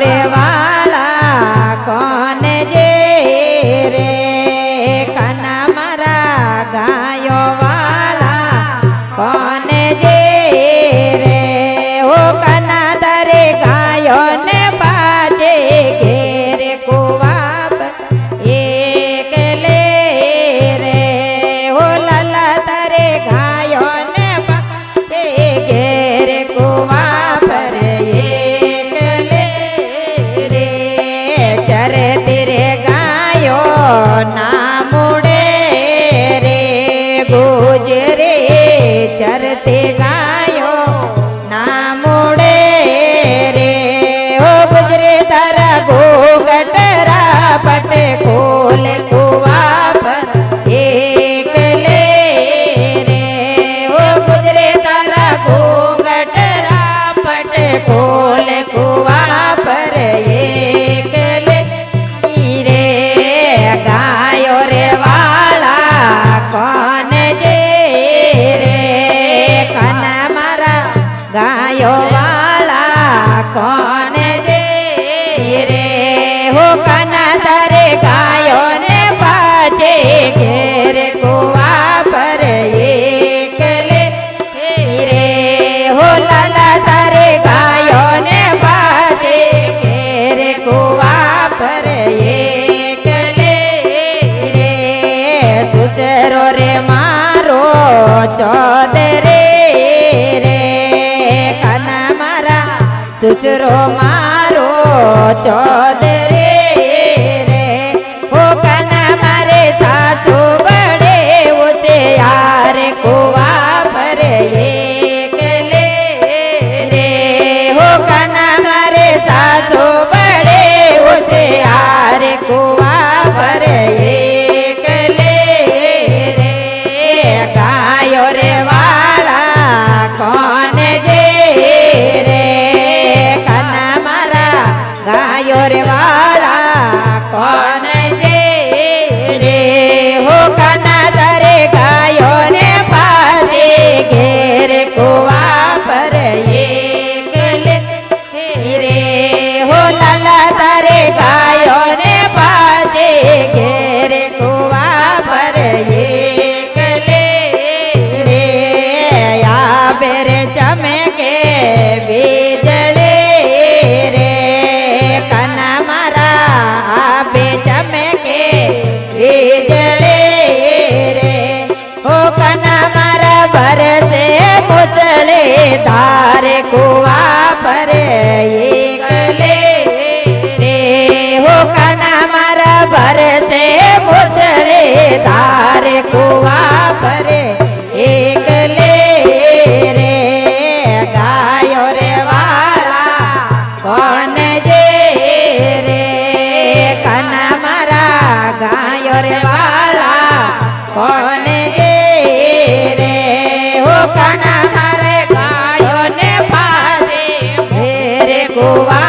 रे वाला कौन जे रे कना मारा गायो वाला कौन जे रे हो कना तारे गायो ने पाचे घेर कुआ पर एक ले रे हो लाला तारे गायो ने पाचे घेर कुआ पर एक ले रे चरती रे गायो ना मुड़े रे गुजरे चरते गायो ना मुड़े रे ओ गुजरे तारा घोगटरा पट खोल कुआ पर एक ले रे ओ गुजरे तारा घोगटरा पट खोल कुआ पर एक ले रे गायो रे वाला कौन जे रे कना मारा गायो वाला कौन जे रे हो कना तारे गायो ने पाचे घेर कुआ पर एक ले रे हो लाला तारे गायो ने पाचे घेर कुआ पर एक ले रे सुचरो रे मारो चौधरे रे कना मारा सुचरो मारो चौधरे रे हो कना मारे सासू बड़े ऊंचे यार कुआ पर एक ले रे हो कना मारे सासू बड़े ऊंचे यार कुआ पर एक ले रे गायो रे वाला कौन जे रे कना मारा गायो रे वाला कौन जे रे हो कना तारे गायो ने पाचे घेर कुआ पर एक ले रे हो लाला तारे गायो ने पाचे घेर कुआ पर एक ले रे या बेरे चमके बिजले रे कना मारा आबे चमके बिजले रे हो कना मारा बरसे मुचले धार कुआ पर एक ले रे हो कना मारा बरसे मुचले धार कुआ पर एक ले रे गायो रे वाला कौन जे रे कना मारा गायो रे वाला कौन जे रे हो कना मारे गायो ने पासे घेर कुआ